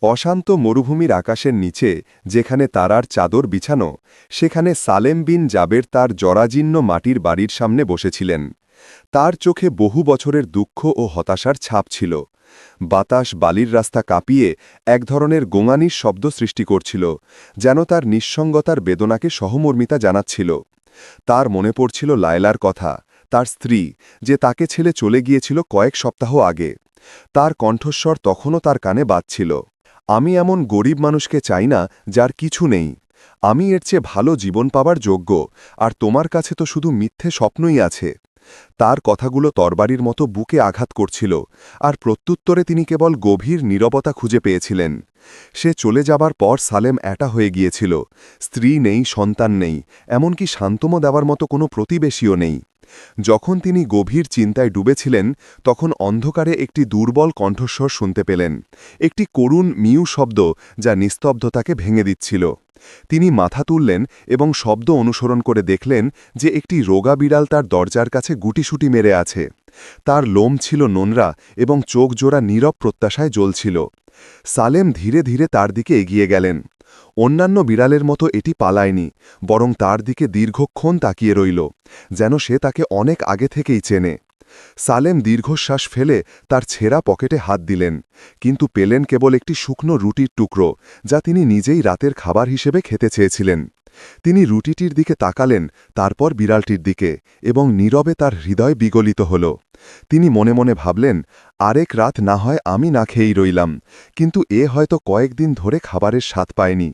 অশান্ত মরুভূমির আকাশের নিচে যেখানে তারার চাদর বিছানো, সেখানে সালেম বিন জাবের তার জরাজীর্ণ মাটির বাড়ির সামনে বসেছিলেন। তার চোখে বহু বছরের দুঃখ ও হতাশার ছাপ ছিল। বাতাস বালির রাস্তা কাঁপিয়ে এক ধরনের গোঙানির শব্দ সৃষ্টি করছিল, যেন তার নিঃসঙ্গতার বেদনাকে সহমর্মিতা জানাচ্ছিল। তার মনে পড়ছিল লায়লার কথা, তার স্ত্রী, যে তাকে ছেড়ে চলে গিয়েছিল কয়েক সপ্তাহ আগে। তার কণ্ঠস্বর তখনও তার কানে বাজছিল। আমি এমন গরিব মানুষকে চাই না যার কিছু নেই। আমি এর চেয়ে ভালো জীবন পাবার যোগ্য, আর তোমার কাছে তো শুধু মিথ্যে স্বপ্নই আছে। তার কথাগুলো তরবারির মতো বুকে আঘাত করছিল, আর প্রত্যুত্তরে তিনি কেবল গভীর নীরবতা খুঁজে পেয়েছিলেন। সে চলে যাবার পর সালেম একা হয়ে গিয়েছিল। স্ত্রী নেই, সন্তান নেই, এমনকি সান্ত্বনা দেওয়ার মতো কোনো প্রতিবেশীও নেই। যখন তিনি গভীর চিন্তায় ডুবেছিলেন, তখন অন্ধকারে একটি দুর্বল কণ্ঠস্বর শুনতে পেলেন, একটি করুণ মিউ শব্দ যা নিস্তব্ধতাকে ভেঙে দিচ্ছিল। তিনি মাথা তুললেন এবং শব্দ অনুসরণ করে দেখলেন যে একটি রোগা বিড়াল তার দরজার কাছে গুটিসুটি মেরে আছে। তার লোম ছিল নোনরা এবং চোখ জোড়া নীরব প্রত্যাশায় জ্বলছিল। সালেম ধীরে ধীরে তার দিকে এগিয়ে গেলেন। অন্যান্য বিড়ালের মতো এটি পালায়নি, বরং তার দিকে দীর্ঘক্ষণ তাকিয়ে রইল, যেন সে তাকে অনেক আগে থেকেই চেনে। সালেম দীর্ঘশ্বাস ফেলে তার ছেঁড়া পকেটে হাত দিলেন, কিন্তু পেলেন কেবল একটি শুকনো রুটির টুকরো, যা তিনি নিজেই রাতের খাবার হিসেবে খেতে চেয়েছিলেন। তিনি রুটিটির দিকে তাকালেন, তারপর বিড়ালটির দিকে, এবং নীরবে তার হৃদয় বিগলিত হল। তিনি মনে মনে ভাবলেন, আরেক রাত না হয় আমি না খেয়েই রইলাম, কিন্তু এ হয়তো কয়েকদিন ধরে খাবারের স্বাদ পায়নি।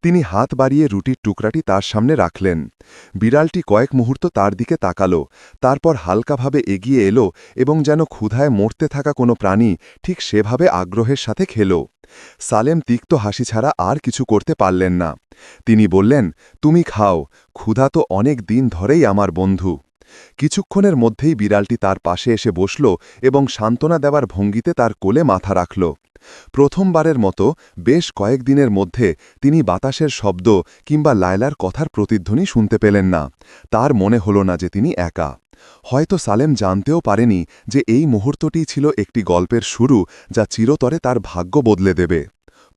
তিনি হাত বাড়িয়ে রুটির টুকরাটি তার সামনে রাখলেন। বিড়ালটি কয়েক মুহূর্ত তার দিকে তাকালো, তারপর হালকাভাবে এগিয়ে এলো এবং যেন ক্ষুধায় মরতে থাকা কোনো প্রাণী ঠিক সেভাবে আগ্রহের সাথে খেল। সালেম তিক্ত হাসি ছাড়া আর কিছু করতে পারলেন না। তিনি বললেন, তুমি খাও, ক্ষুধা তো অনেক দিন ধরেই আমার বন্ধু। কিছুক্ষণের মধ্যেই বিড়ালটি তার পাশে এসে বসল এবং সান্ত্বনা দেওয়ার ভঙ্গিতে তার কোলে মাথা রাখল। প্রথমবারের মতো বেশ কয়েকদিনের মধ্যে তিনি বাতাসের শব্দ কিংবা লায়লার কথার প্রতিধ্বনি শুনতে পেলেন না। তার মনে হল না যে তিনি একা। হয়তো সালেম জানতেও পারেনি যে এই মুহূর্তটি ছিল একটি গল্পের শুরু, যা চিরতরে তার ভাগ্য বদলে দেবে।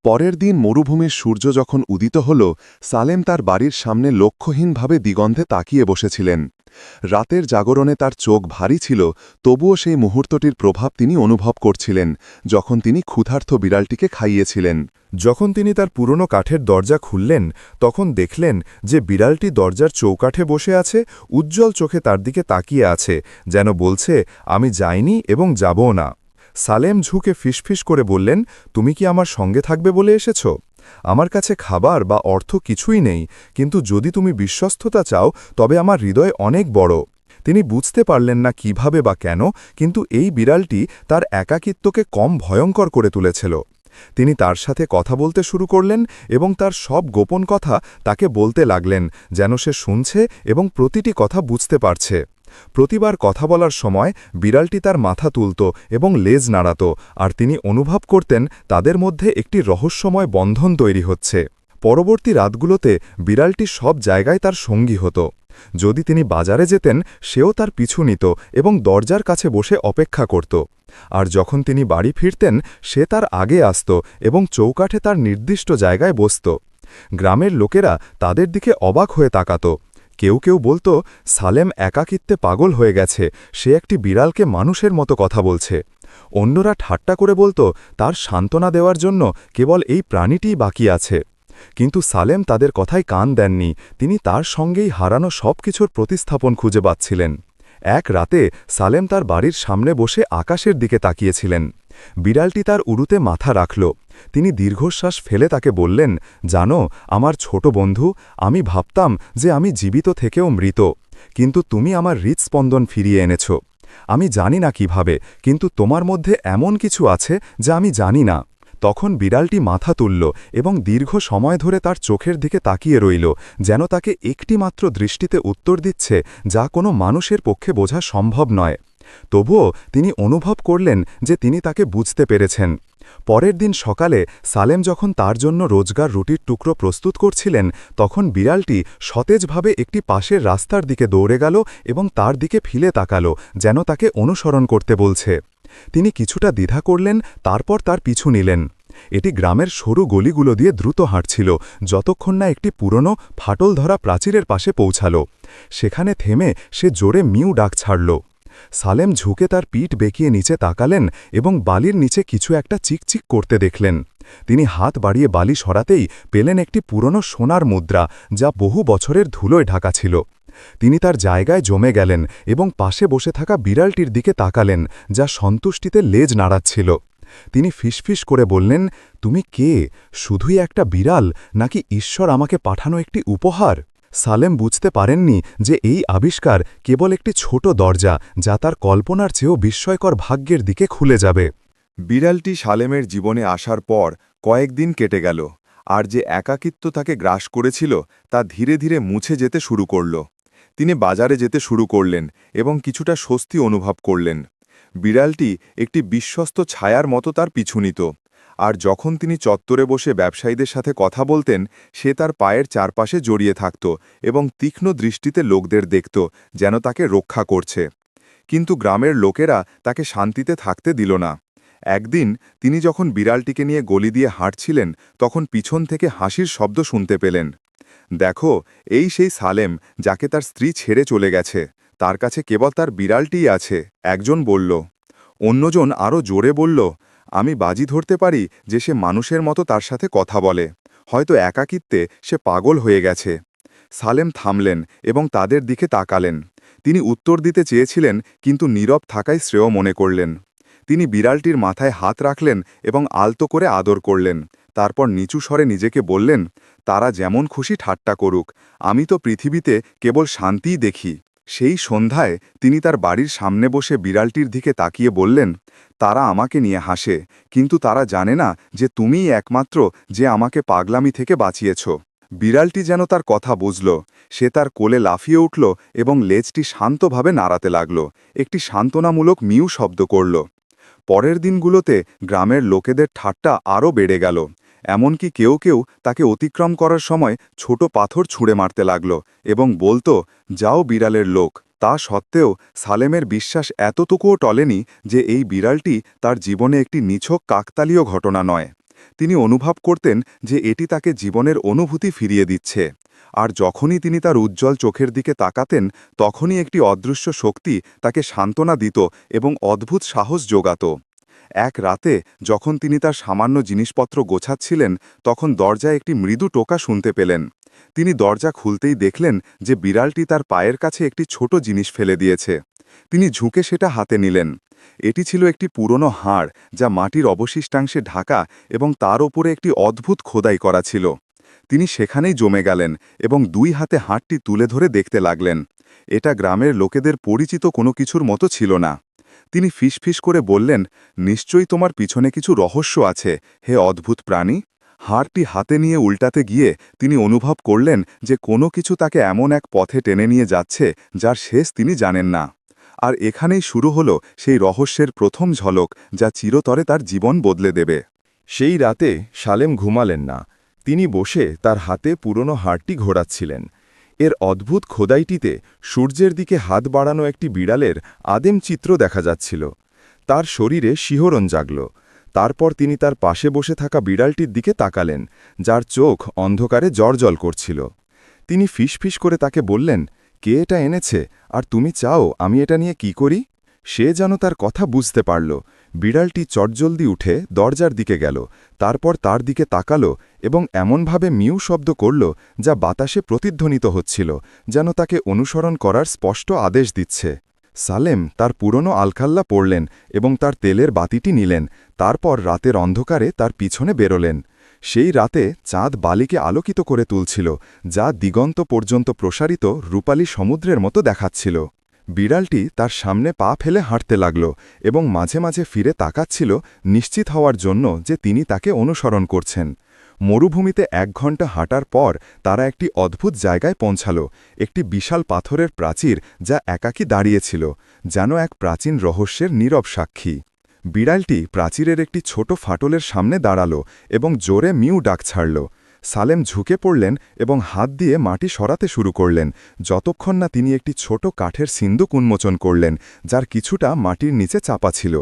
পরের দিন মরুভূমির সূর্য যখন উদিত হল, সালেম তার বাড়ির সামনে লক্ষ্যহীনভাবে দিগন্ধে তাকিয়ে বসেছিলেন। রাতের জাগরণে তার চোখ ভারী ছিল, তবুও সেই মুহূর্তটির প্রভাব তিনি অনুভব করছিলেন, যখন তিনি ক্ষুধার্ত বিড়ালটিকে খাইয়েছিলেন। যখন তিনি তার পুরনো কাঠের দরজা খুললেন, তখন দেখলেন যে বিড়ালটি দরজার চৌকাঠে বসে আছে, উজ্জ্বল চোখে তার দিকে তাকিয়ে আছে, যেন বলছে, আমি যাইনি এবং যাবও না। সালেম ঝুঁকে ফিসফিস করে বললেন, তুমি কি আমার সঙ্গে থাকবে বলে এসেছ? আমার কাছে খাবার বা অর্থ কিছুই নেই, কিন্তু যদি তুমি বিশ্বস্ততা চাও তবে আমার হৃদয় অনেক বড়। তিনি বুঝতে পারলেন না কিভাবে বা কেন, কিন্তু এই বিড়ালটি তার একাকিত্বকে কম ভয়ঙ্কর করে তুলেছিল। তিনি তার সাথে কথা বলতে শুরু করলেন এবং তার সব গোপন কথা তাকে বলতে লাগলেন, যেন সে শুনছে এবং প্রতিটি কথা বুঝতে পারছে। প্রতিবার কথা বলার সময় বিড়ালটি তার মাথা তুলত এবং লেজ নাড়াত, আর তিনি অনুভব করতেন তাদের মধ্যে একটি রহস্যময় বন্ধন তৈরি হচ্ছে। পরবর্তী রাতগুলোতে বিড়ালটি সব জায়গায় তার সঙ্গী হতো। যদি তিনি বাজারে যেতেন, সেও তার পিছু নিত এবং দরজার কাছে বসে অপেক্ষা করত। আর যখন তিনি বাড়ি ফিরতেন, সে তার আগে আসত এবং চৌকাঠে তার নির্দিষ্ট জায়গায় বসত। গ্রামের লোকেরা তাদের দিকে অবাক হয়ে তাকাত। কেউ কেউ বলতো, সালেম একাকিত্বে পাগল হয়ে গেছে, সে একটি বিড়ালকে মানুষের মতো কথা বলছে। অন্যরা ঠাট্টা করে বলতো, তার সান্ত্বনা দেওয়ার জন্য কেবল এই প্রাণীটিই বাকি আছে। কিন্তু সালেম তাদের কথায় কান দেননি, তিনি তার সঙ্গেই হারানো সবকিছুর প্রতিস্থাপন খুঁজে পাচ্ছিলেন। এক রাতে সালেম তার বাড়ির সামনে বসে আকাশের দিকে তাকিয়েছিলেন। বিড়ালটি তার উরুতে মাথা রাখল। তিনি দীর্ঘশ্বাস ফেলে তাকে বললেন, জানো, আমার ছোট বন্ধু, আমি ভাবতাম যে আমি জীবিত থেকেও মৃত, কিন্তু তুমি আমার হৃৎস্পন্দন ফিরিয়ে এনেছ। আমি জানি না কিভাবে, কিন্তু তোমার মধ্যে এমন কিছু আছে যা আমি জানি না। তখন বিড়ালটি মাথা তুলল এবং দীর্ঘ সময় ধরে তার চোখের দিকে তাকিয়ে রইল, যেন তাকে একটিমাত্র দৃষ্টিতে উত্তর দিচ্ছে, যা কোনো মানুষের পক্ষে বোঝা সম্ভব নয়। তবুও তিনি অনুভব করলেন যে তিনি তাকে বুঝতে পেরেছেন। পরের দিন সকালে সালেম যখন তার জন্য রোজগার রুটির টুকরো প্রস্তুত করছিলেন, তখন বিড়ালটি সতেজভাবে একটি পাশের রাস্তার দিকে দৌড়ে গেল এবং তার দিকে ফিরে তাকালো, যেন তাকে অনুসরণ করতে বলছে। তিনি কিছুটা দ্বিধা করলেন, তারপর তার পিছু নিলেন। এটি গ্রামের সরু গলিগুলো দিয়ে দ্রুত হাঁটছিল যতক্ষণ না একটি পুরনো ফাটল ধরা প্রাচীরের পাশে পৌঁছাল। সেখানে থেমে সে জোরে মিউ ডাক ছাড়ল। সালেম ঝুঁকে তার পিঠ বেঁকিয়ে নিচে তাকালেন এবং বালির নিচে কিছু একটা চিকচিক করতে দেখলেন। তিনি হাত বাড়িয়ে বালি সরাতেই পেলেন একটি পুরনো সোনার মুদ্রা, যা বহু বছরের ধুলোয় ঢাকা ছিল। তিনি তার জায়গায় জমে গেলেন এবং পাশে বসে থাকা বিড়ালটির দিকে তাকালেন, যা সন্তুষ্টিতে লেজ নাড়াচ্ছিল। তিনি ফিসফিস করে বললেন, তুমি কে? শুধুই একটা বিড়াল, নাকি ঈশ্বর আমাকে পাঠানো একটি উপহার? সালেম বুঝতে পারেননি যে এই আবিষ্কার কেবল একটি ছোট দরজা, যা তার কল্পনার চেয়েও বিস্ময়কর ভাগ্যের দিকে খুলে যাবে। বিড়ালটি সালেমের জীবনে আসার পর কয়েকদিন কেটে গেল, আর যে একাকিত্ব তাকে গ্রাস করেছিল তা ধীরে ধীরে মুছে যেতে শুরু করল। তিনি বাজারে যেতে শুরু করলেন এবং কিছুটা স্বস্তি অনুভব করলেন। বিড়ালটি একটি বিশ্বস্ত ছায়ার মতো তার পিছু নিত, আর যখন তিনি চত্বরে বসে ব্যবসায়ীদের সাথে কথা বলতেন, সে তার পায়ের চারপাশে জড়িয়ে থাকত এবং তীক্ষ্ণ দৃষ্টিতে লোকদের দেখত, যেন তাকে রক্ষা করছে। কিন্তু গ্রামের লোকেরা তাকে শান্তিতে থাকতে দিল না। একদিন তিনি যখন বিড়ালটিকে নিয়ে গলি দিয়ে হাঁটছিলেন, তখন পিছন থেকে হাসির শব্দ শুনতে পেলেন। দেখো, এই সেই সালেম যাকে তার স্ত্রী ছেড়ে চলে গেছে। তার কাছে কেবল তার বিড়ালটিই আছে, একজন বলল। অন্যজন আরও জোরে বলল, আমি বাজি ধরতে পারি যে সে মানুষের মতো তার সাথে কথা বলে। হয়তো একাকিত্বে সে পাগল হয়ে গেছে। সালেম থামলেন এবং তাদের দিকে তাকালেন। তিনি উত্তর দিতে চেয়েছিলেন, কিন্তু নীরব থাকাই শ্রেয় মনে করলেন। তিনি বিড়ালটির মাথায় হাত রাখলেন এবং আলতো করে আদর করলেন। তারপর নিচু স্বরে নিজেকে বললেন, তারা যেমন খুশি ঠাট্টা করুক, আমি তো পৃথিবীতে কেবল শান্তিই দেখি। সেই সন্ধ্যায় তিনি তার বাড়ির সামনে বসে বিড়ালটির দিকে তাকিয়ে বললেন, তারা আমাকে নিয়ে হাসে, কিন্তু তারা জানে না যে তুমিই একমাত্র যে আমাকে পাগলামি থেকে বাঁচিয়েছ। বিড়ালটি যেন তার কথা বুঝল। সে তার কোলে লাফিয়ে উঠল এবং লেজটি শান্তভাবে নাড়াতে লাগল, একটি সান্ত্বনামূলক মিউ শব্দ করল। পরের দিনগুলোতে গ্রামের লোকেদের ঠাট্টা আরও বেড়ে গেল। এমনকি কেউ কেউ তাকে অতিক্রম করার সময় ছোট পাথর ছুঁড়ে মারতে লাগল এবং বলতো, যাও বিড়ালের লোক। তা সত্ত্বেও সালেমের বিশ্বাস এতটুকুও টলেনি যে এই বিড়ালটি তার জীবনে একটি নিছক কাকতালীয় ঘটনা নয়। তিনি অনুভব করতেন যে এটি তাকে জীবনের অনুভূতি ফিরিয়ে দিচ্ছে। আর যখনই তিনি তার উজ্জ্বল চোখের দিকে তাকাতেন, তখনই একটি অদৃশ্য শক্তি তাকে সান্ত্বনা দিত এবং অদ্ভুত সাহস যোগাত। এক রাতে যখন তিনি তার সামান্য জিনিসপত্র গোছাচ্ছিলেন, তখন দরজায় একটি মৃদু টোকা শুনতে পেলেন। তিনি দরজা খুলতেই দেখলেন যে বিড়ালটি তার পায়ের কাছে একটি ছোট জিনিস ফেলে দিয়েছে। তিনি ঝুঁকে সেটা হাতে নিলেন। এটি ছিল একটি পুরনো হাড়, যা মাটির অবশিষ্টাংশে ঢাকা এবং তার ওপরে একটি অদ্ভুত খোদাই করা ছিল। তিনি সেখানেই জমে গেলেন এবং দুই হাতে হাড়টি তুলে ধরে দেখতে লাগলেন। এটা গ্রামের লোকেদের পরিচিত কোনো কিছুর মতো ছিল না। তিনি ফিসফিস করে বললেন, নিশ্চয়ই তোমার পিছনে কিছু রহস্য আছে, হে অদ্ভুত প্রাণী। হাড়টি হাতে নিয়ে উল্টাতে গিয়ে তিনি অনুভব করলেন যে কোনো কিছু তাকে এমন এক পথে টেনে নিয়ে যাচ্ছে যার শেষ তিনি জানেন না। আর এখানেই শুরু হলো সেই রহস্যের প্রথম ঝলক, যা চিরতরে তার জীবন বদলে দেবে। সেই রাতে সালেম ঘুমালেন না। তিনি বসে তার হাতে পুরনো হাড়টি ঘোরাচ্ছিলেন। এর অদ্ভুত খোদাইটিতে সূর্যের দিকে হাত বাড়ানো একটি বিড়ালের আদিম চিত্র দেখা যাচ্ছিল। তার শরীরে শিহরণ জাগল। তারপর তিনি তার পাশে বসে থাকা বিড়ালটির দিকে তাকালেন, যার চোখ অন্ধকারে জ্বলজ্বল করছিল। তিনি ফিসফিস করে তাকে বললেন, কে এটা এনেছে, আর তুমি চাও আমি এটা নিয়ে কি করি? সে যেন তার কথা বুঝতে পারল। বিড়ালটি চটজলদি উঠে দরজার দিকে গেল, তারপর তার দিকে তাকাল এবং এমনভাবে মিউ শব্দ করল যা বাতাসে প্রতিধ্বনিত হচ্ছিল, যেন তাকে অনুসরণ করার স্পষ্ট আদেশ দিচ্ছে। সালেম তার পুরনো আলখাল্লা পরলেন এবং তার তেলের বাতিটি নিলেন। তারপর রাতের অন্ধকারে তার পিছনে বেরোলেন। সেই রাতে চাঁদ বালিকে আলোকিত করে তুলছিল, যা দিগন্ত পর্যন্ত প্রসারিত রূপালী সমুদ্রের মতো দেখাচ্ছিল। বিড়ালটি তার সামনে পা ফেলে হাঁটতে লাগল এবং মাঝে মাঝে ফিরে তাকাচ্ছিল, নিশ্চিত হওয়ার জন্য যে তিনি তাকে অনুসরণ করছেন। মরুভূমিতে 1 ঘন্টা হাঁটার পর তারা একটি অদ্ভুত জায়গায় পৌঁছাল, একটি বিশাল পাথরের প্রাচীর যা একাকী দাঁড়িয়েছিল, যেন এক প্রাচীন রহস্যের নীরব সাক্ষী। বিড়ালটি প্রাচীরের একটি ছোট ফাটলের সামনে দাঁড়াল এবং জোরে মিউ ডাক ছাড়ল। সালেম ঝুঁকে পড়লেন এবং হাত দিয়ে মাটি সরাতে শুরু করলেন, যতক্ষণ না তিনি একটি ছোট কাঠের সিন্দুক উন্মোচন করলেন, যার কিছুটা মাটির নিচে চাপা ছিল।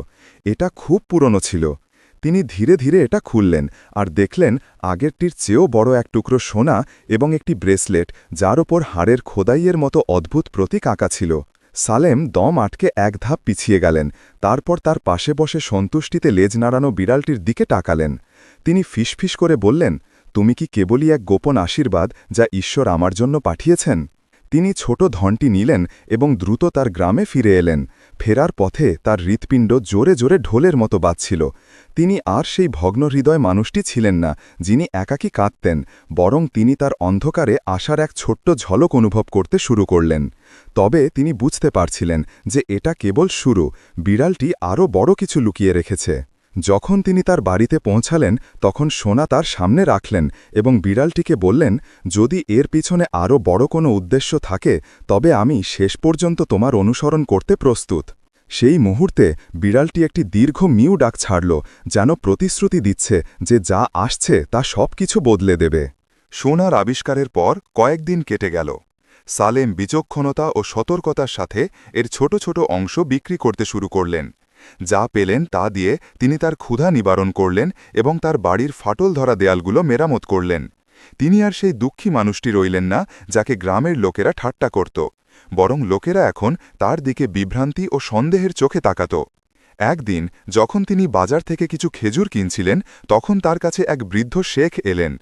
এটা খুব পুরনো ছিল। তিনি ধীরে ধীরে এটা খুললেন আর দেখলেন আগেরটির চেয়েও বড় এক টুকরো সোনা এবং একটি ব্রেসলেট, যার ওপর হাড়ের খোদাইয়ের মতো অদ্ভুত প্রতীক আঁকা ছিল। সালেম দম আটকে এক ধাপ পিছিয়ে গেলেন, তারপর তার পাশে বসে সন্তুষ্টিতে লেজ নাড়ানো বিড়ালটির দিকে তাকালেন। তিনি ফিসফিস করে বললেন, তুমি কি কেবলই এক গোপন আশীর্বাদ যা ঈশ্বর আমার জন্য পাঠিয়েছেন? তিনি ছোট ধনটি নিলেন এবং দ্রুত তার গ্রামে ফিরে এলেন। ফেরার পথে তার হৃৎপিণ্ড জোরে জোরে ঢোলের মতো বাজছিল। তিনি আর সেই ভগ্ন হৃদয় মানুষটি ছিলেন না যিনি একাকী কাঁদতেন, বরং তিনি তার অন্ধকারে আশার এক ছোট্ট ঝলক অনুভব করতে শুরু করলেন। তবে তিনি বুঝতে পারছিলেন যে এটা কেবল শুরু, বিড়ালটি আরও বড় কিছু লুকিয়ে রেখেছে। যখন তিনি তার বাড়িতে পৌঁছালেন তখন সোনা তার সামনে রাখলেন এবং বিড়ালটিকে বললেন, যদি এর পিছনে আরও বড় কোনো উদ্দেশ্য থাকে তবে আমি শেষ পর্যন্ত তোমার অনুসরণ করতে প্রস্তুত। সেই মুহূর্তে বিড়ালটি একটি দীর্ঘ মিউ ডাক ছাড়ল, যেন প্রতিশ্রুতি দিচ্ছে যে যা আসছে তা সব কিছু বদলে দেবে। সোনার আবিষ্কারের পর কয়েকদিন কেটে গেল। সালেম বিচক্ষণতা ও সতর্কতার সাথে এর ছোট ছোট অংশ বিক্রি করতে শুরু করলেন। যা পেলেন তা দিয়ে তিনি তার ক্ষুধা নিবারণ করলেন এবং তার বাড়ির ফাটল ধরা দেয়ালগুলো মেরামত করলেন। তিনি আর সেই দুঃখী মানুষটি রইলেন না যাকে গ্রামের লোকেরা ঠাট্টা করত, বরং লোকেরা এখন তার দিকে বিভ্রান্তি ও সন্দেহের চোখে তাকাত। একদিন যখন তিনি বাজার থেকে কিছু খেজুর কিনছিলেন তখন তার কাছে এক বৃদ্ধ শেখ এলেন।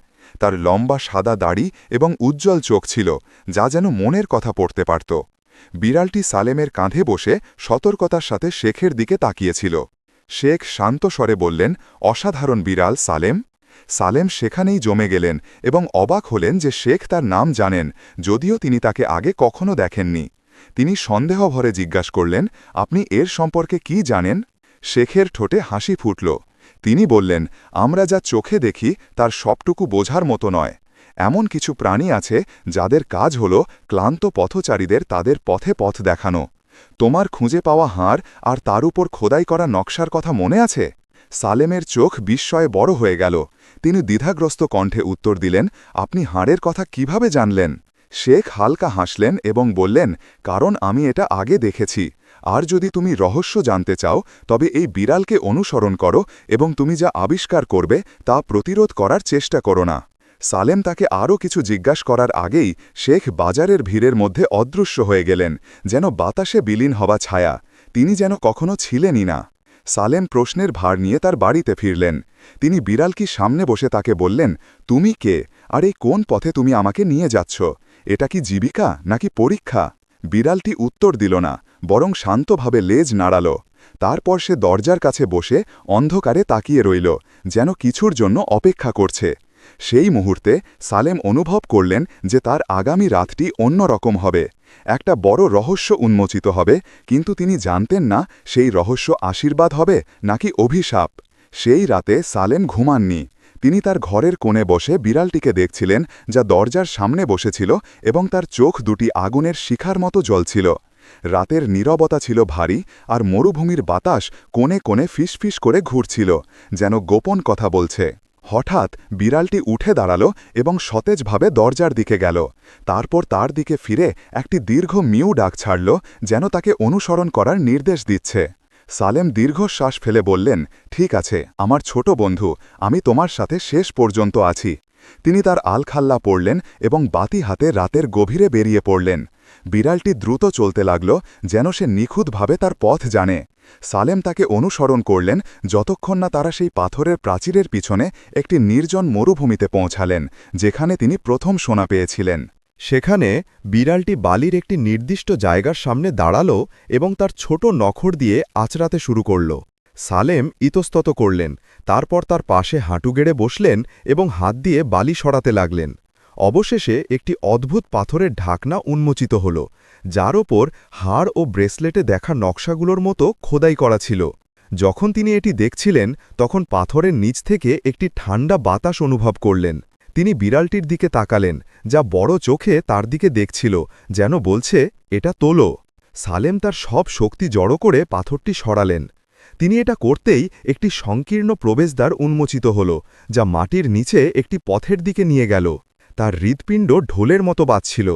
তার লম্বা সাদা দাড়ি এবং উজ্জ্বল চোখ ছিল, যা যেন মনের কথা পড়তে পারত। বিড়ালটি সালেমের কাঁধে বসে সতর্কতার সাথে শেখের দিকে তাকিয়েছিল। শেখ শান্ত স্বরে বললেন, অসাধারণ বিড়াল সালেম। সালেম সেখানেই জমে গেলেন এবং অবাক হলেন যে শেখ তার নাম জানেন, যদিও তিনি তাকে আগে কখনো দেখেননি। তিনি সন্দেহভরে জিজ্ঞাসা করলেন, আপনি এর সম্পর্কে কি জানেন? শেখের ঠোঁটে হাসি ফুটল। তিনি বললেন, আমরা যা চোখে দেখি তার সবটুকু বোঝার মতো নয়। এমন কিছু প্রাণী আছে যাদের কাজ হল ক্লান্ত পথচারীদের তাদের পথে পথ দেখানো। তোমার খুঁজে পাওয়া হাড় আর তার উপর খোদাই করা নকশার কথা মনে আছে? সালেমের চোখ বিস্ময়ে বড় হয়ে গেল। তিনি দ্বিধাগ্রস্ত কণ্ঠে উত্তর দিলেন, আপনি হাড়ের কথা কিভাবে জানলেন? শেখ হালকা হাসলেন এবং বললেন, কারণ আমি এটা আগে দেখেছি। আর যদি তুমি রহস্য জানতে চাও তবে এই বিড়ালকে অনুসরণ করো এবং তুমি যা আবিষ্কার করবে তা প্রতিরোধ করার চেষ্টা করো না। সালেম তাকে আরও কিছু জিজ্ঞাসা করার আগেই শেখ বাজারের ভিড়ের মধ্যে অদৃশ্য হয়ে গেলেন, যেন বাতাসে বিলীন হওয়া ছায়া। তিনি যেন কখনো ছিলেনই না। সালেম প্রশ্নের ভার নিয়ে তার বাড়িতে ফিরলেন। তিনি বিড়ালকি সামনে বসে তাকে বললেন, তুমি কে, আর এই কোন পথে তুমি আমাকে নিয়ে যাচ্ছ? এটা কি জীবিকা নাকি পরীক্ষা? বিড়ালটি উত্তর দিল না, বরং শান্তভাবে লেজ নাড়াল। তারপর সে দরজার কাছে বসে অন্ধকারে তাকিয়ে রইল, যেন কিছুর জন্য অপেক্ষা করছে। সেই মুহূর্তে সালেম অনুভব করলেন যে তার আগামী রাতটি অন্যরকম হবে। একটা বড় রহস্য উন্মোচিত হবে, কিন্তু তিনি জানতেন না সেই রহস্য আশীর্বাদ হবে নাকি অভিশাপ। সেই রাতে সালেম ঘুমাননি। তিনি তার ঘরের কোণে বসে বিড়ালটিকে দেখছিলেন, যা দরজার সামনে বসেছিল এবং তার চোখ দুটি আগুনের শিখার মতো জ্বলছিল। রাতের নীরবতা ছিল ভারী, আর মরুভূমির বাতাস কোণে কোণে ফিসফিস করে ঘুরছিল, যেন গোপন কথা বলছে। হঠাৎ বিড়ালটি উঠে দাঁড়াল এবং সতেজভাবে দরজার দিকে গেল। তারপর তার দিকে ফিরে একটি দীর্ঘ মিউ ডাক ছাড়ল, যেন তাকে অনুসরণ করার নির্দেশ দিচ্ছে। সালেম দীর্ঘশ্বাস ফেলে বললেন, ঠিক আছে আমার ছোট বন্ধু, আমি তোমার সাথে শেষ পর্যন্ত আছি। তিনি তার আলখাল্লা পড়লেন এবং বাতি হাতে রাতের গভীরে বেরিয়ে পড়লেন। বিড়ালটি দ্রুত চলতে লাগল, যেন সে নিখুঁতভাবে তার পথ জানে। সালেম তাকে অনুসরণ করলেন যতক্ষণ না তারা সেই পাথরের প্রাচীরের পিছনে একটি নির্জন মরুভূমিতে পৌঁছালেন, যেখানে তিনি প্রথম সোনা পেয়েছিলেন। সেখানে বিড়ালটি বালির একটি নির্দিষ্ট জায়গার সামনে দাঁড়াল এবং তার ছোট নখর দিয়ে আঁচড়াতে শুরু করল। সালেম ইতস্তত করলেন, তারপর তার পাশে হাঁটু গেড়ে বসলেন এবং হাত দিয়ে বালি সরাতে লাগলেন। অবশেষে একটি অদ্ভুত পাথরের ঢাকনা উন্মোচিত হল, যার ওপর হাড় ও ব্রেসলেটে দেখা নকশাগুলোর মতো খোদাই করা ছিল। যখন তিনি এটি দেখছিলেন তখন পাথরের নিচ থেকে একটি ঠান্ডা বাতাস অনুভব করলেন। তিনি বিড়ালটির দিকে তাকালেন, যা বড় চোখে তার দিকে দেখছিল, যেন বলছে, এটা তোলো। সালেম তার সব শক্তি জড়ো করে পাথরটি সরালেন। তিনি এটা করতেই একটি সংকীর্ণ প্রবেশদ্বার উন্মোচিত হল, যা মাটির নিচে একটি পথের দিকে নিয়ে গেল। তার হৃৎপিণ্ড ঢোলের মতো বাজছিল।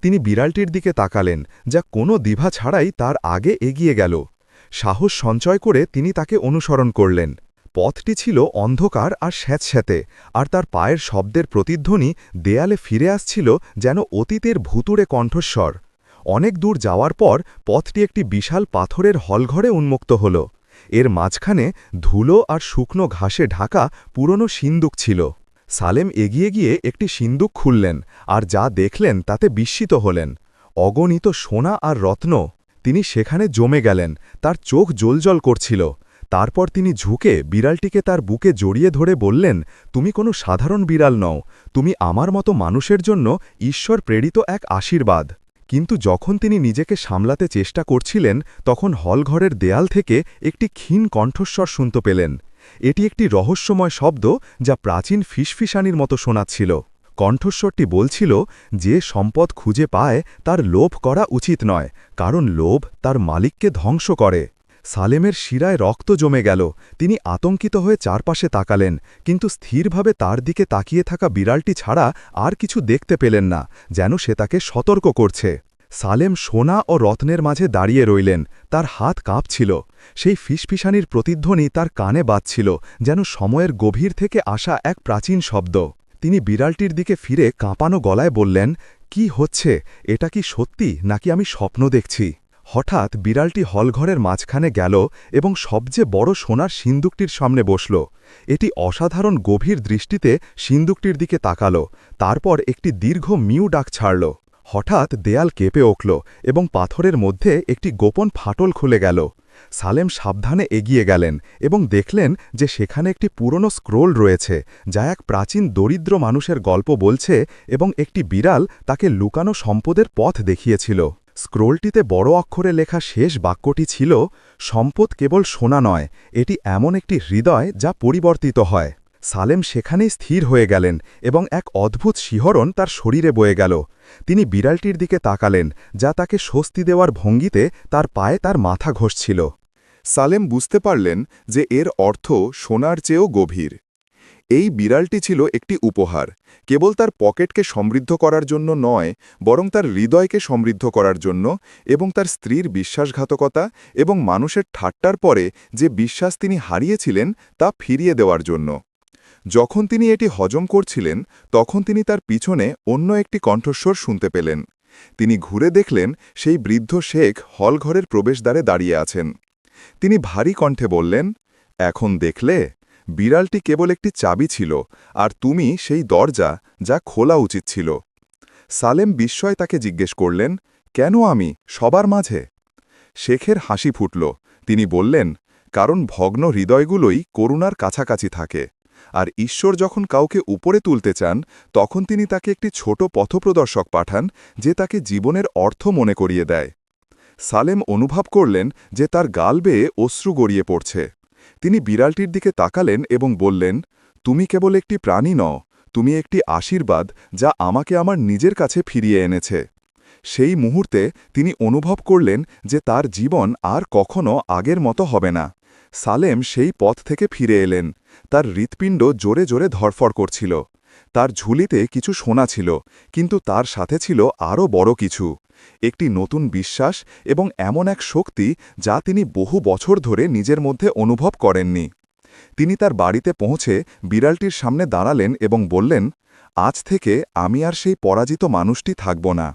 তিনি বিড়ালটির দিকে তাকালেন, যা কোনো দ্বিধা ছাড়াই তার আগে এগিয়ে গেল। সাহস সঞ্চয় করে তিনি তাকে অনুসরণ করলেন। পথটি ছিল অন্ধকার আর স্যাঁতস্যাঁতে, আর তার পায়ের শব্দের প্রতিধ্বনি দেয়ালে ফিরে আসছিল যেন অতীতের ভুতুড়ে কণ্ঠস্বর। অনেক দূর যাওয়ার পর পথটি একটি বিশাল পাথরের হলঘরে উন্মুক্ত হল। এর মাঝখানে ধুলো আর শুকনো ঘাসে ঢাকা পুরনো সিন্দুক ছিল। সালেম এগিয়ে গিয়ে একটি সিন্দুক খুললেন, আর যা দেখলেন তাতে বিস্মিত হলেন। অগণিত সোনা আর রত্ন। তিনি সেখানে জমে গেলেন, তার চোখ জ্বলজ্বল করছিল। তারপর তিনি ঝুঁকে বিড়ালটিকে তার বুকে জড়িয়ে ধরে বললেন, তুমি কোনো সাধারণ বিড়াল নও, তুমি আমার মতো মানুষের জন্য ঈশ্বর প্রেরিত এক আশীর্বাদ। কিন্তু যখন তিনি নিজেকে সামলাতে চেষ্টা করছিলেন, তখন হলঘরের দেয়াল থেকে একটি ক্ষীণ কণ্ঠস্বর শুনতে পেলেন। এটি একটি রহস্যময় শব্দ, যা প্রাচীন ফিসফিসানির মতো শোনাচ্ছিল। কণ্ঠস্বরটি বলছিল, যে সম্পদ খুঁজে পায় তার লোভ করা উচিত নয়, কারণ লোভ তার মালিককে ধ্বংস করে। সালেমের শিরায় রক্ত জমে গেল। তিনি আতঙ্কিত হয়ে চারপাশে তাকালেন, কিন্তু স্থিরভাবে তার দিকে তাকিয়ে থাকা বিড়ালটি ছাড়া আর কিছু দেখতে পেলেন না, যেন সে তাকে সতর্ক করছে। সালেম সোনা ও রত্নের মাঝে দাঁড়িয়ে রইলেন, তার হাত কাঁপছিল। সেই ফিসফিসানির প্রতিধ্বনি তার কানে বাজছিল, যেন সময়ের গভীর থেকে আসা এক প্রাচীন শব্দ। তিনি বিড়ালটির দিকে ফিরে কাঁপানো গলায় বললেন, কি হচ্ছে? এটা কি সত্যি নাকি আমি স্বপ্ন দেখছি? হঠাৎ বিড়ালটি হলঘরের মাঝখানে গেল এবং সবচেয়ে বড় সোনার সিন্দুকটির সামনে বসল। এটি অসাধারণ গভীর দৃষ্টিতে সিন্দুকটির দিকে তাকাল, তারপর একটি দীর্ঘ মিউ ডাক ছাড়ল। হঠাৎ দেয়াল কেঁপে উঠল এবং পাথরের মধ্যে একটি গোপন ফাটল খুলে গেল। সালেম সাবধানে এগিয়ে গেলেন এবং দেখলেন যে সেখানে একটি পুরনো স্ক্রোল রয়েছে, যা এক প্রাচীন দরিদ্র মানুষের গল্প বলছে এবং একটি বিড়াল তাকে লুকানো সম্পদের পথ দেখিয়েছিল। স্ক্রোলটিতে বড় অক্ষরে লেখা শেষ বাক্যটি ছিল, সম্পদ কেবল সোনা নয়, এটি এমন একটি হৃদয় যা পরিবর্তিত হয়। সালেম সেখানেই স্থির হয়ে গেলেন এবং এক অদ্ভুত শিহরণ তার শরীরে বয়ে গেল। তিনি বিড়ালটির দিকে তাকালেন, যা তাকে স্বস্তি দেওয়ার ভঙ্গিতে তার পায়ে তার মাথা ঘষছিল। সালেম বুঝতে পারলেন যে এর অর্থ সোনার চেয়েও গভীর। এই বিড়ালটি ছিল একটি উপহার, কেবল তার পকেটকে সমৃদ্ধ করার জন্য নয়, বরং তার হৃদয়কে সমৃদ্ধ করার জন্য, এবং তার স্ত্রীর বিশ্বাসঘাতকতা এবং মানুষের ঠাট্টার পরে যে বিশ্বাস তিনি হারিয়েছিলেন তা ফিরিয়ে দেওয়ার জন্য। যখন তিনি এটি হজম করছিলেন, তখন তিনি তার পিছনে অন্য একটি কণ্ঠস্বর শুনতে পেলেন। তিনি ঘুরে দেখলেন সেই বৃদ্ধ শেখ হলঘরের প্রবেশদ্বারে দাঁড়িয়ে আছেন। তিনি ভারী কণ্ঠে বললেন, এখন দেখলে, বিড়ালটি কেবল একটি চাবি ছিল, আর তুমি সেই দরজা যা খোলা উচিত ছিল। সালেম বিস্ময় তাকে জিজ্ঞেস করলেন, কেন আমি সবার মাঝে? শেখের হাসি ফুটল। তিনি বললেন, কারণ ভগ্ন হৃদয়গুলোই করুণার কাছাকাছি থাকে, আর ঈশ্বর যখন কাউকে উপরে তুলতে চান, তখন তিনি তাকে একটি ছোট পথপ্রদর্শক পাঠান, যে তাকে জীবনের অর্থ মনে করিয়ে দেয়। সালেম অনুভব করলেন যে তার গাল বেয়ে অশ্রু গড়িয়ে পড়ছে। তিনি বিড়ালটির দিকে তাকালেন এবং বললেন, তুমি কেবল একটি প্রাণী নও, তুমি একটি আশীর্বাদ যা আমাকে আমার নিজের কাছে ফিরিয়ে এনেছে। সেই মুহূর্তে তিনি অনুভব করলেন যে তার জীবন আর কখনো আগের মতো হবে না। সালেম সেই পথ থেকে ফিরে এলেন। তার হৃৎপিণ্ড জোরে জোরে ধড়ফড় করছিল। তার ঝুলিতে কিছু সোনা ছিল, কিন্তু তার সাথে ছিল আরও বড় কিছু, একটি নতুন বিশ্বাস এবং এমন এক শক্তি যা তিনি বহু বছর ধরে নিজের মধ্যে অনুভব করেননি। তিনি তার বাড়িতে পৌঁছে বিড়ালটির সামনে দাঁড়ালেন এবং বললেন, আজ থেকে আমি আর সেই পরাজিত মানুষটি থাকব না।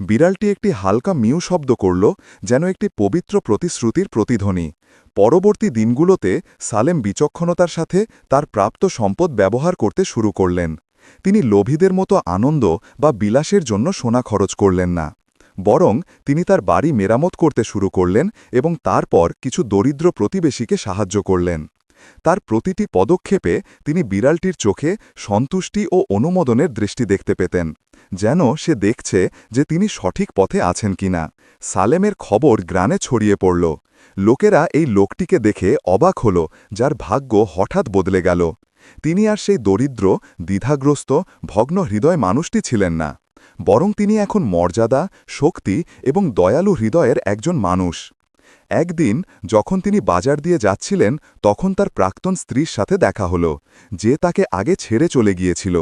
বিড়ালটি একটি হালকা মিউ শব্দ করল, যেন একটি পবিত্র প্রতিশ্রুতির প্রতিধ্বনি। পরবর্তী দিনগুলোতে সালেম বিচক্ষণতার সাথে তার প্রাপ্ত সম্পদ ব্যবহার করতে শুরু করলেন। তিনি লোভীদের মতো আনন্দ বা বিলাসের জন্য সোনা খরচ করলেন না, বরং তিনি তার বাড়ি মেরামত করতে শুরু করলেন এবং তারপর কিছু দরিদ্র প্রতিবেশীকে সাহায্য করলেন। তার প্রতিটি পদক্ষেপে তিনি বিড়ালটির চোখে সন্তুষ্টি ও অনুমোদনের দৃষ্টি দেখতে পেতেন, যেন সে দেখছে যে তিনি সঠিক পথে আছেন কিনা। সালেমের খবর গ্রামে ছড়িয়ে পড়ল। লোকেরা এই লোকটিকে দেখে অবাক হল, যার ভাগ্য হঠাৎ বদলে গেল। তিনি আর সেই দরিদ্র, দ্বিধাগ্রস্ত, ভগ্ন হৃদয় মানুষটি ছিলেন না, বরং তিনি এখন মর্যাদা, শক্তি এবং দয়ালু হৃদয়ের একজন মানুষ। একদিন যখন তিনি বাজার দিয়ে যাচ্ছিলেন, তখন তার প্রাক্তন স্ত্রীর সাথে দেখা হল, যে তাকে আগে ছেড়ে চলে গিয়েছিল।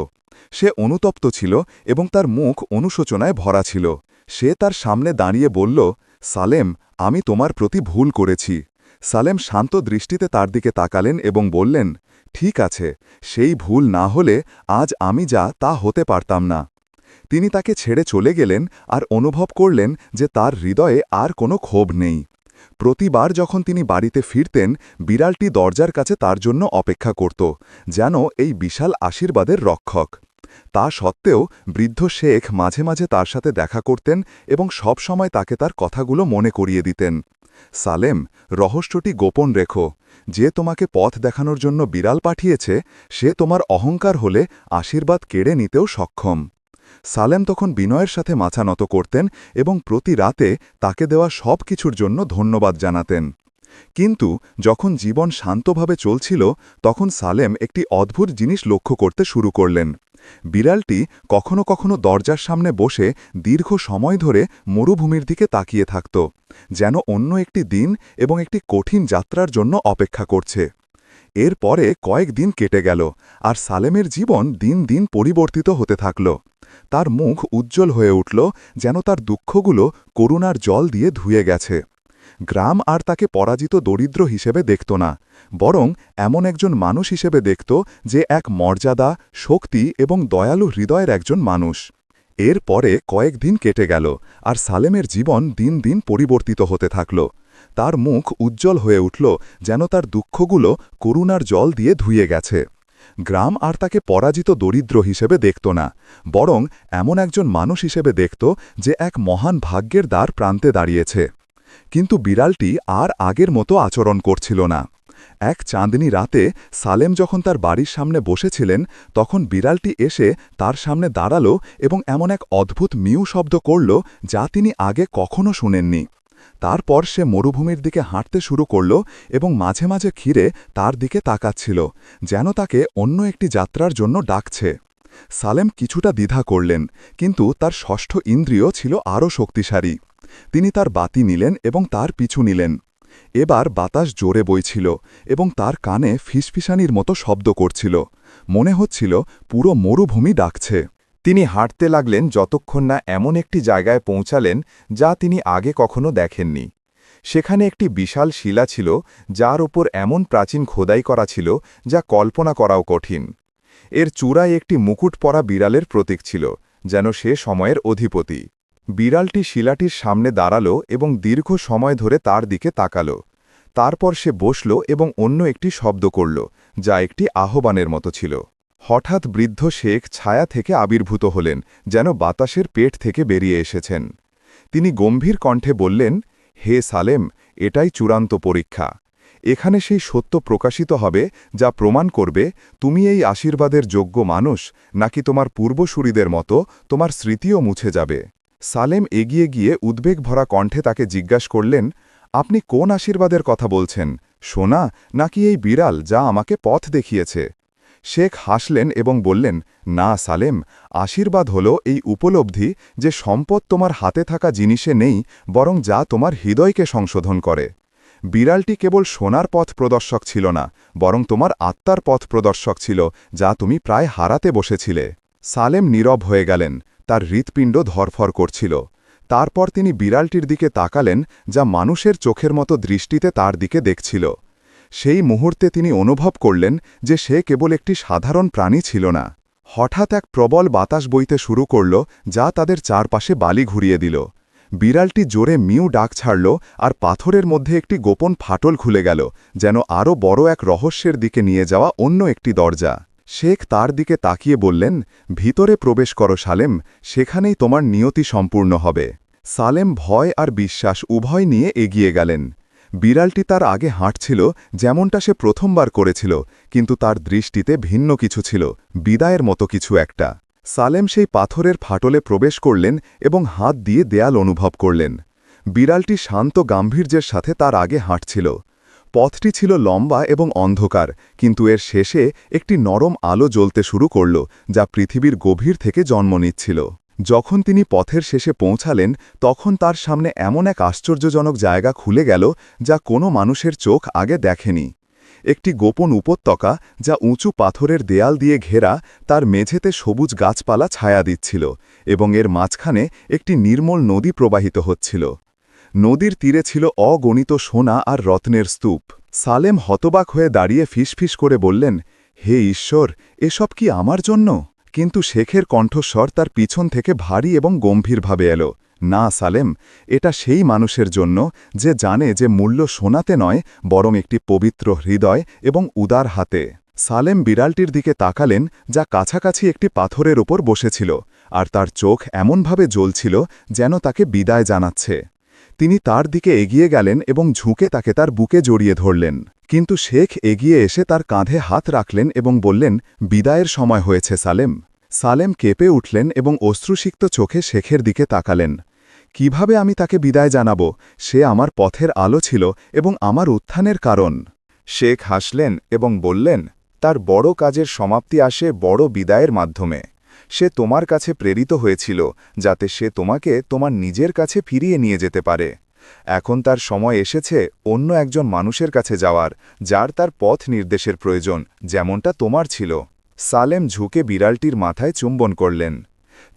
সে অনুতপ্ত ছিল এবং তার মুখ অনুশোচনায় ভরা ছিল। সে তার সামনে দাঁড়িয়ে বলল, সালেম, আমি তোমার প্রতি ভুল করেছি। সালেম শান্ত দৃষ্টিতে তার দিকে তাকালেন এবং বললেন, ঠিক আছে, সেই ভুল না হলে আজ আমি যা তা হতে পারতাম না। তিনি তাকে ছেড়ে চলে গেলেন আর অনুভব করলেন যে তার হৃদয়ে আর কোনো ক্ষোভ নেই। প্রতিবার যখন তিনি বাড়িতে ফিরতেন, বিড়ালটি দরজার কাছে তার জন্য অপেক্ষা করত, যেন এই বিশাল আশীর্বাদের রক্ষক। তা সত্ত্বেও বৃদ্ধ শেখ মাঝে মাঝে তার সাথে দেখা করতেন এবং সব সময় তাকে তার কথাগুলো মনে করিয়ে দিতেন। সালেম, রহস্যটি গোপন রেখো। যে তোমাকে পথ দেখানোর জন্য বিড়াল পাঠিয়েছে, সে তোমার অহংকার হলে আশীর্বাদ কেড়ে নিতেও সক্ষম। সালেম তখন বিনয়ের সাথে মাথা নত করতেন এবং প্রতি রাতে তাকে দেওয়া সব কিছুর জন্য ধন্যবাদ জানাতেন। কিন্তু যখন জীবন শান্তভাবে চলছিল, তখন সালেম একটি অদ্ভুত জিনিস লক্ষ্য করতে শুরু করলেন। বিড়ালটি কখনো কখনো দরজার সামনে বসে দীর্ঘ সময় ধরে মরুভূমির দিকে তাকিয়ে থাকত, যেন অন্য একটি দিন এবং একটি কঠিন যাত্রার জন্য অপেক্ষা করছে। এর পরে কয়েকদিন কেটে গেল, আর সালেমের জীবন দিন দিন পরিবর্তিত হতে থাকল। তার মুখ উজ্জ্বল হয়ে উঠল, যেন তার দুঃখগুলো করুণার জল দিয়ে ধুয়ে গেছে। গ্রাম আর তাকে পরাজিত দরিদ্র হিসেবে দেখত না, বরং এমন একজন মানুষ হিসেবে দেখত যে এক মর্যাদা, শক্তি এবং দয়ালু হৃদয়ের একজন মানুষ। এর পরে কয়েকদিন কেটে গেল, আর সালেমের জীবন দিন দিন পরিবর্তিত হতে থাকল। তার মুখ উজ্জ্বল হয়ে উঠল, যেন তার দুঃখগুলো করুণার জল দিয়ে ধুয়ে গেছে। গ্রাম আর তাকে পরাজিত দরিদ্র হিসেবে দেখত না, বরং এমন একজন মানুষ হিসেবে দেখত যে এক মহান ভাগ্যের দ্বার প্রান্তে দাঁড়িয়েছে। কিন্তু বিড়ালটি আর আগের মতো আচরণ করছিল না। এক চাঁদনি রাতে সালেম যখন তার বাড়ির সামনে বসেছিলেন, তখন বিড়ালটি এসে তার সামনে দাঁড়াল এবং এমন এক অদ্ভুত মিউ শব্দ করল যা তিনি আগে কখনো শুনেননি। তারপর সে মরুভূমির দিকে হাঁটতে শুরু করল এবং মাঝে মাঝে ঘিরে তার দিকে তাকাচ্ছিল, যেন তাকে অন্য একটি যাত্রার জন্য ডাকছে। সালেম কিছুটা দ্বিধা করলেন, কিন্তু তার ষষ্ঠ ইন্দ্রিয় ছিল আরও শক্তিশালী। তিনি তার বাতি নিলেন এবং তার পিছু নিলেন। এবার বাতাস জোরে বইছিল এবং তার কানে ফিসফিসানির মতো শব্দ করছিল। মনে হচ্ছিল পুরো মরুভূমি ডাকছে। তিনি হাঁটতে লাগলেন যতক্ষণ না এমন একটি জায়গায় পৌঁছালেন যা তিনি আগে কখনো দেখেননি। সেখানে একটি বিশাল শিলা ছিল, যার ওপর এমন প্রাচীন খোদাই করা ছিল যা কল্পনা করাও কঠিন। এর চূড়ায় একটি মুকুট পরা বিড়ালের প্রতীক ছিল, যেন সে সময়ের অধিপতি। বিড়ালটি শিলাটির সামনে দাঁড়াল এবং দীর্ঘ সময় ধরে তার দিকে তাকাল। তারপর সে বসল এবং অন্য একটি শব্দ করল, যা একটি আহ্বানের মতো ছিল। হঠাৎ বৃদ্ধ শেখ ছায়া থেকে আবির্ভূত হলেন, যেন বাতাসের পেট থেকে বেরিয়ে এসেছেন। তিনি গম্ভীর কণ্ঠে বললেন, হে সালেম, এটাই চূড়ান্ত পরীক্ষা। এখানে সেই সত্য প্রকাশিত হবে যা প্রমাণ করবে তুমি এই আশীর্বাদের যোগ্য মানুষ, নাকি তোমার পূর্বসূরিদের মতো তোমার স্মৃতিও মুছে যাবে। সালেম এগিয়ে গিয়ে উদ্বেগ ভরা কণ্ঠে তাকে জিজ্ঞাসা করলেন, আপনি কোন আশীর্বাদের কথা বলছেন, সোনা নাকি এই বিড়াল যা আমাকে পথ দেখিয়েছে? শেখ হাসলেন এবং বললেন, না সালেম, আশীর্বাদ হল এই উপলব্ধি যে সম্পদ তোমার হাতে থাকা জিনিসে নেই, বরং যা তোমার হৃদয়কে সংশোধন করে। বিড়ালটি কেবল সোনার পথ প্রদর্শক ছিল না, বরং তোমার আত্মার পথ প্রদর্শক ছিল, যা তুমি প্রায় হারাতে বসেছিলে। সালেম নীরব হয়ে গেলেন, তার হৃৎপিণ্ড ধরফর করছিল। তারপর তিনি বিড়ালটির দিকে তাকালেন, যা মানুষের চোখের মতো দৃষ্টিতে তার দিকে দেখছিল। সেই মুহূর্তে তিনি অনুভব করলেন যে সে কেবল একটি সাধারণ প্রাণী ছিল না। হঠাৎ এক প্রবল বাতাস বইতে শুরু করল, যা তাদের চারপাশে বালি ঘুরিয়ে দিল। বিড়ালটি জোরে মিউ ডাক ছাড়ল, আর পাথরের মধ্যে একটি গোপন ফাটল খুলে গেল, যেন আরও বড় এক রহস্যের দিকে নিয়ে যাওয়া অন্য একটি দরজা। শেখ তার দিকে তাকিয়ে বললেন, ভিতরে প্রবেশ করো সালেম, সেখানেই তোমার নিয়তি সম্পূর্ণ হবে। সালেম ভয় আর বিশ্বাস উভয় নিয়ে এগিয়ে গেলেন। বিড়ালটি তার আগে হাঁটছিল যেমনটা সে প্রথমবার করেছিল, কিন্তু তার দৃষ্টিতে ভিন্ন কিছু ছিল, বিদায়ের মতো কিছু একটা। সালেম সেই পাথরের ফাটলে প্রবেশ করলেন এবং হাত দিয়ে দেয়াল অনুভব করলেন। বিড়ালটি শান্ত গাম্ভীর্যের সাথে তার আগে হাঁটছিল। পথটি ছিল লম্বা এবং অন্ধকার, কিন্তু এর শেষে একটি নরম আলো জ্বলতে শুরু করল, যা পৃথিবীর গভীর থেকে জন্ম নিচ্ছিল। যখন তিনি পথের শেষে পৌঁছালেন, তখন তার সামনে এমন এক আশ্চর্যজনক জায়গা খুলে গেল যা কোনো মানুষের চোখ আগে দেখেনি। একটি গোপন উপত্যকা, যা উঁচু পাথরের দেয়াল দিয়ে ঘেরা, তার মেঝেতে সবুজ গাছপালা ছায়া দিচ্ছিল এবং এর মাঝখানে একটি নির্মল নদী প্রবাহিত হচ্ছিল। নদীর তীরে ছিল অগণিত সোনা আর রত্নের স্তূপ। সালেম হতবাক হয়ে দাঁড়িয়ে ফিসফিস করে বললেন, হে ঈশ্বর, এসব কি আমার জন্য? কিন্তু শেখের কণ্ঠস্বর তার পিছন থেকে ভারী এবং গম্ভীরভাবে এলো, না সালেম, এটা সেই মানুষের জন্য যে জানে যে মূল্য সোনাতে নয়, বরং একটি পবিত্র হৃদয় এবং উদার হাতে। সালেম বিড়ালটির দিকে তাকালেন, যা কাছাকাছি একটি পাথরের ওপর বসেছিল, আর তার চোখ এমনভাবে জ্বলছিল যেন তাকে বিদায় জানাচ্ছে। তিনি তার দিকে এগিয়ে গেলেন এবং ঝুঁকে তাকে তার বুকে জড়িয়ে ধরলেন। কিন্তু শেখ এগিয়ে এসে তার কাঁধে হাত রাখলেন এবং বললেন, বিদায়ের সময় হয়েছে সালেম। সালেম কেঁপে উঠলেন এবং অশ্রুসিক্ত চোখে শেখের দিকে তাকালেন। কিভাবে আমি তাকে বিদায় জানাব? সে আমার পথের আলো ছিল এবং আমার উত্থানের কারণ। শেখ হাসলেন এবং বললেন, তার বড় কাজের সমাপ্তি আসে বড় বিদায়ের মাধ্যমে। সে তোমার কাছে প্রেরিত হয়েছিল যাতে সে তোমাকে তোমার নিজের কাছে ফিরিয়ে নিয়ে যেতে পারে। এখন তার সময় এসেছে অন্য একজন মানুষের কাছে যাওয়ার, যার তার পথ নির্দেশের প্রয়োজন, যেমনটা তোমার ছিল। সালেম ঝুঁকে বিড়ালটির মাথায় চুম্বন করলেন।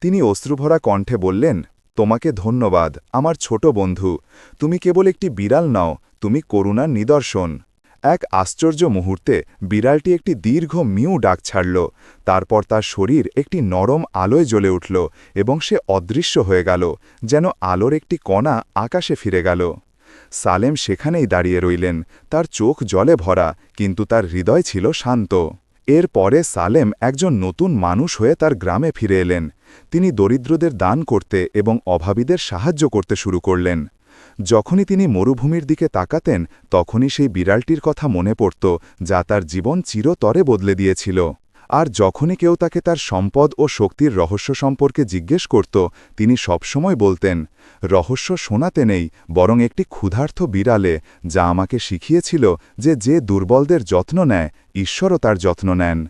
তিনি অশ্রুভরা কণ্ঠে বললেন, তোমাকে ধন্যবাদ আমার ছোট বন্ধু। তুমি কেবল একটি বিড়াল নও, তুমি করুণার নিদর্শন। এক আশ্চর্য মুহূর্তে বিড়ালটি একটি দীর্ঘ মিউ ডাক ছাড়ল। তারপর তার শরীর একটি নরম আলোয় জ্বলে উঠল এবং সে অদৃশ্য হয়ে গেল, যেন আলোর একটি কণা আকাশে ফিরে গেল। সালেম সেখানেই দাঁড়িয়ে রইলেন, তার চোখ জলে ভরা, কিন্তু তার হৃদয় ছিল শান্ত। এর পরে সালেম একজন নতুন মানুষ হয়ে তার গ্রামে ফিরে এলেন। তিনি দরিদ্রদের দান করতে এবং অভাবীদের সাহায্য করতে শুরু করলেন। যখনই তিনি মরুভূমির দিকে তাকাতেন, তখনই সেই বিড়ালটির কথা মনে পড়ত, যা তার জীবন চিরতরে বদলে দিয়েছিল। আর যখনই কেউ তাকে তার সম্পদ ও শক্তির রহস্য সম্পর্কে জিজ্ঞেস করত, তিনি সবসময় বলতেন, রহস্য শোনাতে নেই, বরং একটি ক্ষুধার্ত বিড়ালে, যা আমাকে শিখিয়েছিল যে যে দুর্বলদের যত্ন নেয়, ঈশ্বরও তার যত্ন নেন।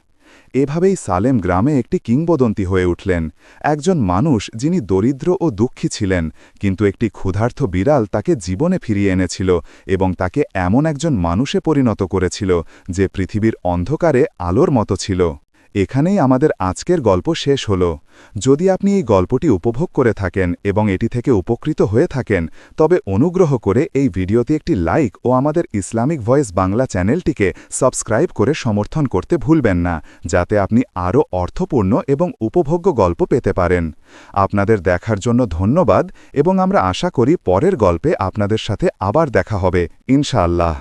এভাবেই সালেম গ্রামে একটি কিংবদন্তি হয়ে উঠলেন, একজন মানুষ যিনি দরিদ্র ও দুঃখী ছিলেন, কিন্তু একটি ক্ষুধার্ত বিড়াল তাকে জীবনে ফিরিয়ে এনেছিল এবং তাকে এমন একজন মানুষে পরিণত করেছিল যে পৃথিবীর অন্ধকারে আলোর মতো ছিল। এখানেই আমাদের আজকের গল্প শেষ হল। যদি আপনি এই গল্পটি উপভোগ করে থাকেন এবং এটি থেকে উপকৃত হয়ে থাকেন, তবে অনুগ্রহ করে এই ভিডিওতে একটি লাইক ও আমাদের ইসলামিক ভয়েস বাংলা চ্যানেলটিকে সাবস্ক্রাইব করে সমর্থন করতে ভুলবেন না, যাতে আপনি আরও অর্থপূর্ণ এবং উপভোগ্য গল্প পেতে পারেন। আপনাদের দেখার জন্য ধন্যবাদ এবং আমরা আশা করি পরের গল্পে আপনাদের সাথে আবার দেখা হবে, ইনশাআল্লাহ।